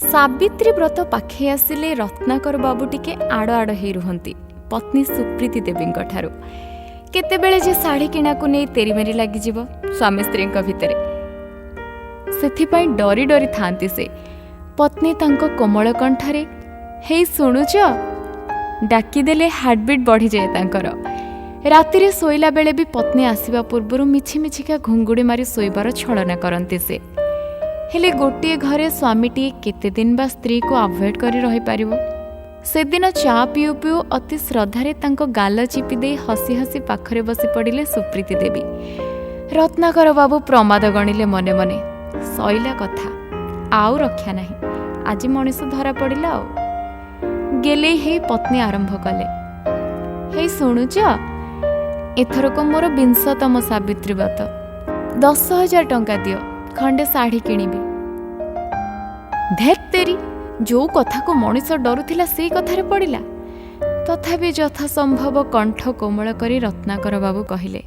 सावित्री व्रत पाखे आसिले रत्नाकर बाबू टिके आड़ आड़ हे रुहंती पत्नी सुप्रीति देवी ठारू केतेबेले जे साड़ी किणा को नहीं तेरीमेरी लगी जीव स्वामी स्त्री भितर से डरी डरी थांती से पत्नी तांको कोमल कंठरे हे शुणुच डाकिदेले हार्टबीट बढ़ी जाए तांकर रातिरे शोइला बेले भी पत्नी आसिबा पूर्वरु मिछि मिछिका घुंगुड़ी मारी शोइबार छलना करंती से हेले गोटे घरे स्वामीटी केते दिन बा स्त्री को अवॉइड करी रही पारिबो। से दिन चा पिउ पिउ अति श्रद्धारे तांको गाल चिपी दे हसी हसी पाखरे बसी पड़िले सुप्रीति देवी। रत्नाकर बाबू प्रमाद गणिले मने मने सईला कथा आउ रक्षा नहीं, आज मनीष धरा पड़िला आउ गेले हे पत्नी आरंभ कले हे शुणुच एथरक मोर 20तम सावित्री व्रत 10,000 टंका दियो खंडे साड़ी किणीबी। धेत तेरी जो कथा को मनीष डरुथिला सेई कथारे पड़िला। तथापि यथासंभव कंठ कोमल करी रत्नाकर बाबू कहिले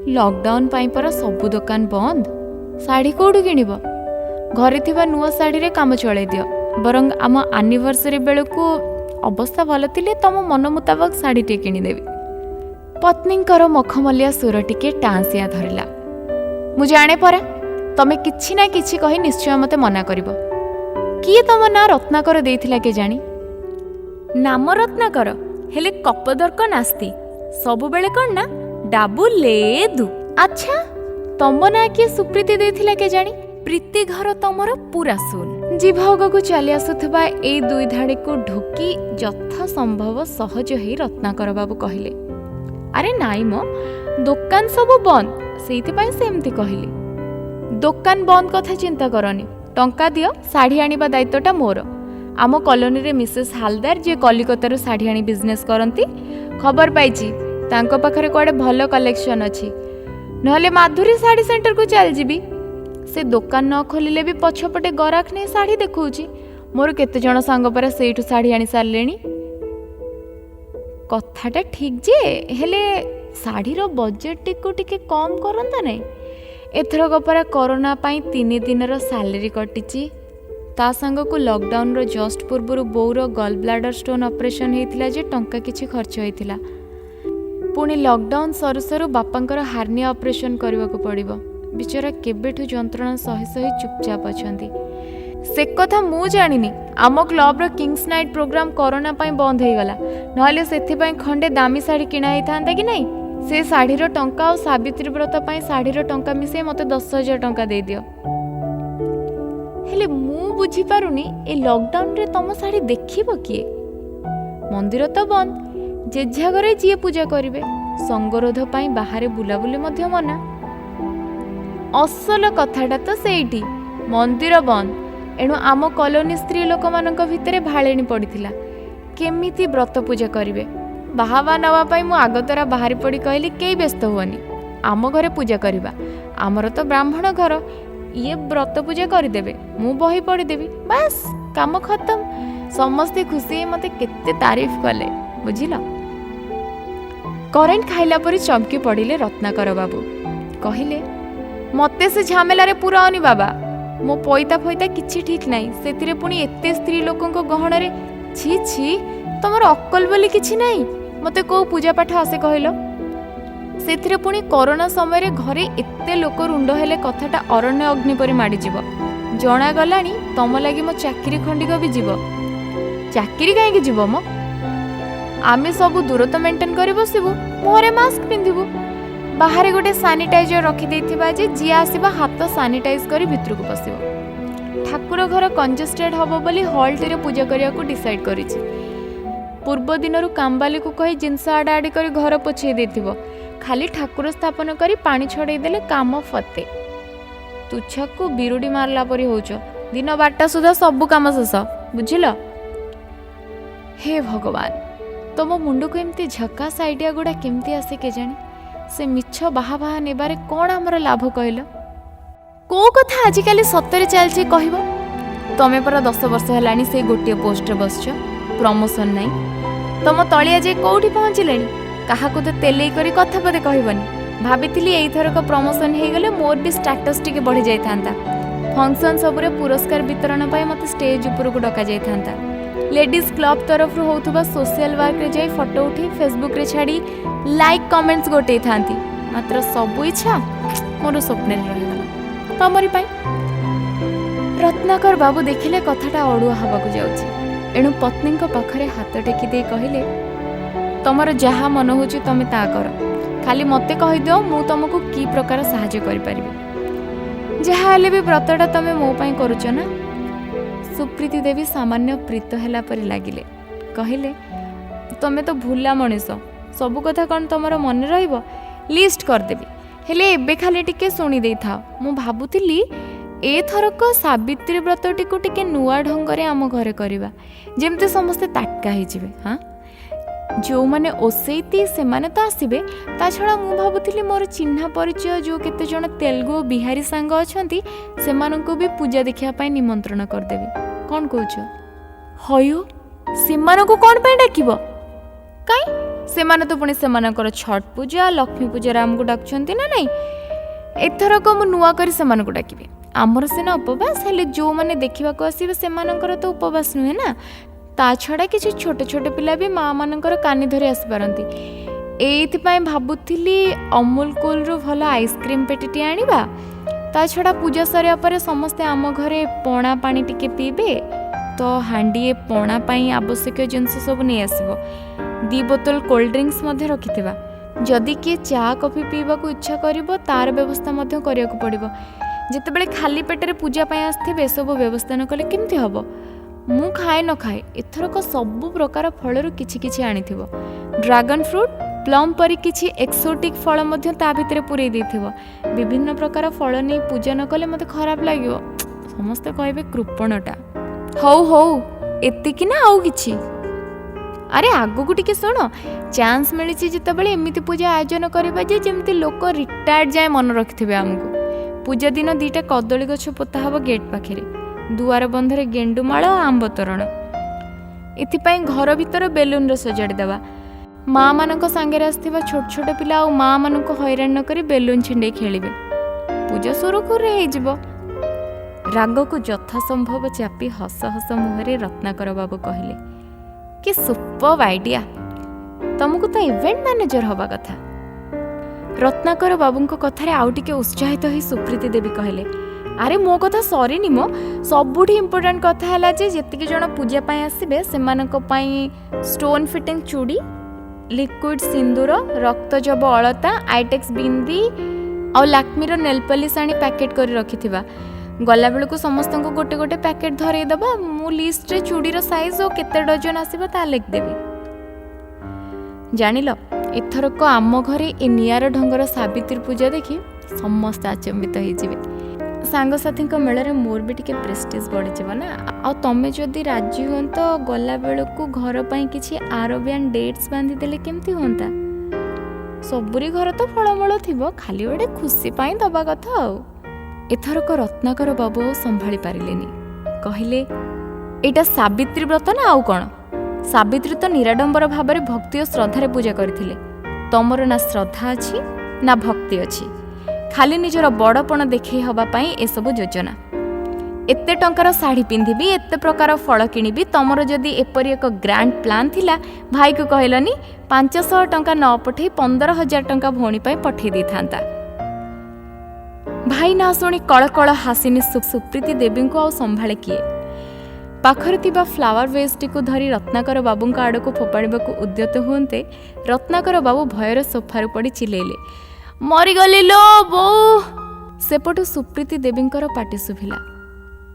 लॉकडाउन पाई परा सबु दुकान बंद, साड़ी कोडु किणीब? घरे थिबा नुआ साड़ी रे काम चले दियो, बरंग आम एनिवर्सरी बेलकू अवस्था भल थिले तम मन मुताबक साड़ी टे किणी देबी। पत्नींकर मखमलिया सुर टिके टांसिया धरिला। मु जाने परा तमे किछि ना किछि कहि निश्चय मते मना करिबो। किए तम ना रत्नाकर देइथिला के जानी? नाम रत्नाकर हेले कपदर्क नास्ती सबु बेले कोन ना डाबू लेदु। अच्छा तम ना किए सुप्रीति देइथिला के जानी? प्रीति घर तमर पूरा सुन। जीभग को चली आसुथबा ए दुई धाड़ी को ढोकी यथा संभव सहज ही रत्नाकर बाबू कहिले अरे नाई मो दुकान सब बंद, सेइथिपाई सेमती कहिली। दुकान बंद कथा चिंता करनी, टंका दियो साड़ी आनिबा दायित्वटा मोर। आम कॉलोनी रे मिसेस हालदार जे कलिकतारू साड़ी आनी बिजनेस करंती, खबर पाइची तांको पाखरे कोआडे भलो कलेक्शन अछि, नहले माधुरी साड़ी सेंटर को चल जीबी। से दुकान न खोलिले भी पछपटे गराख नै साड़ी देखौची। मोर केते जण सांग पर सेइठु साड़ी आनी सारलेनी। कथाटा ठीक जे हेले साड़ी रो बजेट टिके कम करंता नै। एथरक परा कोरोना पाई 3 दिनर सैलरी कटिची, ता संग को लॉकडाउन रो जस्ट पूर्वरु बोर गल ब्लाडर स्टोन ऑपरेशन हेतिला जे टंका किछि खर्च हेतिला। पुणी लॉकडाउन सरू सरू बापांकर हार्निया ऑपरेशन करबा को पड़िबो। बिचारा केबेठु जंत्रणा सही सही चुपचाप अछंती। से कथा मु जानिनी, आम क्लब रो किंग्स नाइट प्रोग्राम कोरोना पाई बंद हे गला, नहले सेथि पाई खंडे दामी साड़ी किना हे थांता कि नहीं। से साड़ीर टंका और सावित्री व्रत पाई साड़ीर टंका मिसे मते 10,000 टंका दे दियो। हेले मु बुझी पारुनी ए लॉकडाउन रे तम साड़ी देखिबो किए? मंदिर तो बंद, जेझा घरे जिए पूजा करिवे, संगरोध पाई बाहरे बुलाबुली मध्य मना। असल कथाटा तो सेठी मंदिर बंद, एणु आम कॉलोनी स्त्री लोक मानक भितरे भाळेणी पड़िथिला केमिति व्रत पूजा करिवे। बाहावा नवा पाई मु आगतरा बाहरी पड़ी कहली केई व्यस्त हुअनी, आम घरे पूजा करिबा, आमर तो ब्राह्मण घर, ये व्रत पूजा करदेबे, मु बही पड़ी देबी, बस काम खत्म। समस्ते खुशी मते केते तारीफ कले बुझिल। करेंट खाइला परी चमकी पड़िले रत्नाकर बाबू। कहिले मते से झमेला रे पूरा अनी बाबा, मो पैता फैता किछि ठीक नाही, सेतिरे पुणी एते स्त्री लोकंक गहण रे छी छी तमर अक्कल बोली किछि नाही। मते को पूजा पाठ आसे कहलो? सेथिरे पुणी कोरोना समय रे घरे एते लोक रुंड हेले कथाटा अरण्य अग्नि परी माडी जीव। जणा गलानी तम लागी मो चाकरी खंडिक भी जीव। चाकरी काहे जीव मो? आमे सब दूरता मेंटेन करी बसिबु, मुहरे मास्क पिंधिबु, बाहर गोटे सानिटाइजर रखी देथिबा जे जी आसीबा हाथ सानिटाइज करी भितर को पसिबो। ठाकुर घर कंजेस्टेड हबो बोली हॉल्ट रे पूजा करिया को डिसाइड करिछि। पूर्व दिनरु कामबाली को कहि जिंस आडा आडी करी घर पोछे देथिबो, खाली ठाकुर स्थापन करी पानी छड़े देले काम फते। तुछकु बिरुडी मारला परी होउछो, दिन 12टा सुधा सब काम शेष बुझिल। हे भगवान तमो मुंडो को एमती झकास आइडिया गुडा केमती आसे के जानी? से मिछ बाहा बाहा नेबारे कोण हमर लाभ कहल? को कथा आजिकाली सतरे चलछि कहबो? तमे पर 10 वर्ष हेलानी से गोटे पोस्ट रे बसछ, प्रमोशन नाही, तम तळिया जे कोठी पहुंचिलेनी, काहाको तो तेलेई करी कथा पदे कहबनी। भाबिथिली एई थरक प्रमोशन हे गले मोर भी स्टेटस टिके बढ़ी जाई थांता। फंक्शन सबुरे पुरस्कार वितरण पर मत स्टेज उपरକୁ डका जाइथांता। लेडीज क्लब तरफ होउथबा सोशल वर्क रे जाई फोटो उठी फेसबुक रे छाड़ी लाइक कमेंट्स गोटे थांती। मात्र सब इच्छा मोर स्वप्न रहीगला तमरी पाई। रत्नाकर बाबू देखिले कथाटा अड़ुआ हवाकू जाउची। एणु पत्नी पाखरे हाथ टेकी दे कहिले, तमर जहा मन होची तमे ता कर, खाली मते कहि दियो मु तुमको की प्रकार सहाय्य करि परिबे। जहा हेले भी व्रतटा तमे मो पई करूछ ना। सुप्रीति देवी सामान्य प्रीत हैला परि लागिले, कहिले तमे तो भूला मनीष, सबु कथा कौन तमर मन रहिबो, लिस्ट कर देबी, हेले एबे खाली टिके सुनी देई था। मु भाबुतिली एथरक सावित्री व्रतटी को टिके नुआ ढंगरे आम घरे करवा, जेमते समस्ते ताटका हो जिवे। हाँ, जो माने ओसैती से माने तो आसबे, ता छड़ा मु भाबुतिली मोर चिन्हा परिचय जो केते जण तेलुगु और बिहारी सांग अछंती सेमानंको भी पूजा देखिया पई निमंत्रण कर देबी। कोन कहउछ? हयो सेमानंको कोन पई डाकिबो? काई सेमाने तो पुणी सेमानकर छठ पूजा लक्ष्मी पूजा आमको डाकुछंती ना नहीं। एथरक मु नुआ करी सेमानको डाकिबे। आमर सिना उपवास हेले जो माने देखिबा को आसीबे सेमानकर तो उपवास नुहे ना। ता छड़ा किछि छोटे छोटे पिला भी माँ मानकर कानी धरी आसी पारंती। एइथिपाई भाबुथिली अमूल कूल रु भल आइसक्रीम पेटीटी आनिबा। ता छड़ा पूजा सरिया परे समस्ते आम घरे पणा पानी टिके पीबे, तो हांडीए पणा पाई आवश्यक जिनस सब नहीं आसीबो। 2 बोतल कोल्ड ड्रिंक्स मध्य रखिथिबा। जदि किए चा कॉफी पीबा को इच्छा करिवो तार व्यवस्था मध्य करिया को पड़िबो। जेतेबेले खाली पेटरे पूजा पाई आस्थिबे सब व्यवस्था न कले केमति हबो? मु खाए न खाए एथरक सबु प्रकार फलरु किछि किछि आनिथिबो। ड्रैगन फ्रूट प्लम परी किछि एक्सोटिक फल मध्य ता भितरे पुरै देथिबो। विभिन्न प्रकार फल नै पूजा न कले मते खराब लागिवो। समस्त कहबे कृपणटा। हौ हौ एतिकी ना आउ किछि? अरे आगु को टिके सुनो, चांस मिली जितेबाला एमती पूजा आयोजन करवा जे जमती लोक रिटायर्ड जाए मन रखिथे। आमको पूजा दिन 2टा कदली गछ पोता हम गेट पाखे, दुआर बंधरे गेंडुमाल आंब तोरण। एथिपाई घर भीतर बेलून रे सजाड़ी देवा। माँ मानक सांगे आसथिबा छोट छोट पिला आ माँ मानक हैरान न करी बेलून छिंडे खेलिबे। पूजा सुरुखुर हो जिवो। राग को यथा संभव चापी हस हस मुहरे रत्नाकर बाबू कहले, कि सुपर आइडिया, तुमको तो इवेंट मैनेजर हवा कथा। रत्नाकर बाबूंको कथारे आउ टिके उत्साहित होई सुप्रीति देवी कहले, अरे मो कथा सरीनी मो, सबुठी इंपोर्टेंट कथा हैला जे जेतिकी जण पूजा पाई आसीबे सेमानक पाई स्टोन फिटिंग चूड़ी, लिक्विड सिंदूर, रक्तजब अलता, आइटेक्स बिंदी और लाक्मीर नेल पॉलिश आनी पैकेट करी रखिथिबा। गला बेलू समस्त को गोटे गोटे पैकेट धरई दबा। मु लिस्ट रे चूड़ीर साइज और केते डजन आसीबा ता लिखदेबी। जानिल एथरक आम घरे ए नियार ढंगर सावित्री पूजा देखि समस्त आचंबित हो जिवे। सांगसाथी मेल मोर भी टिके प्रेस्टिज बढ़ी ना। आ तमे जदि राजी हो तो गला बेलू घर पर किसी आरबियान डेट्स बांधी देले केमती होंता। सबुरी घर तो फलमूल थिबो, खाली गोटे खुशी पाई दबा कथा। एथरक रत्नाकर बाबू संभाली पारिलेनी, कहले एटा सावित्री व्रत ना आउ कौन? सावित्री तो निराडंबर भाव में भक्ति और श्रद्धारे पूजा करथिले। तमर ना श्रद्धा अच्छी ना भक्ति अच्छी, खाली निजर बड़पण देखै हवा पाई ए सब योजना। एते टंकार साड़ी पिंधिबी, एते प्रकार फल किनिबी। तमर जदि एपरी एक ग्रांड प्लान थिला, भाई को कहलनी 500 टंका न पठे 15,000 टंका भौणी पाई पठे दी थांता। भाई ना शुणी कलकल हासिनी सुप्रीति देवी को संभाले किए। पाखरे थिबा फ्लावर वेस्ट को धरी रत्नाकर बाबू आड़ को फोपाड़ा उद्यत हुंते रत्नाकर बाबू भयर सोफार पड़ी चिलेले, मरीगली लो बो। सेपटू सुप्रीति देवी पाटी शुभिला,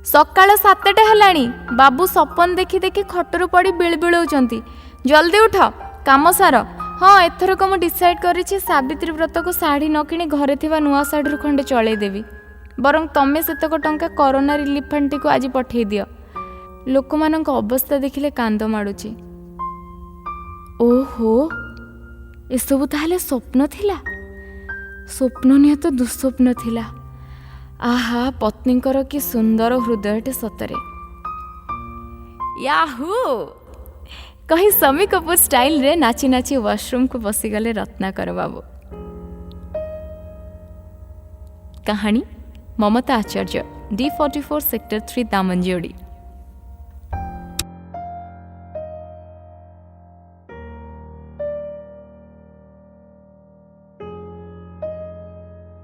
सकाळ 7टा हेलाणी, बाबू सपन देखी देखी खटरू पड़ी बिलबिलौचंती, जल्दी उठ काम सार। हाँ एथरक मु डिसाइड करिछि सावित्री व्रत को साड़ी न किणी घरे थिबा नुआ साड़ी खंडे चलै देवी। बरं तमे सेतक टंका कोरोना रिलीफ फंड को आज पठेई दियो। लोक मानक अवस्था देखिले कांद माडुछि। ओहो ए सब ताहले स्वप्न थिला? स्वप्न निह तो दुस्वप्न थिला। आहा पत्नीकर कि सुंदर हृदयटे सतरे। याहू कही समी कपूर स्टाइल रे नाची नाची वॉशरूम को बसीगले रत्नाकर बाबू। कहानी ममता आचार्य। D44 sector 3 Damanjodi.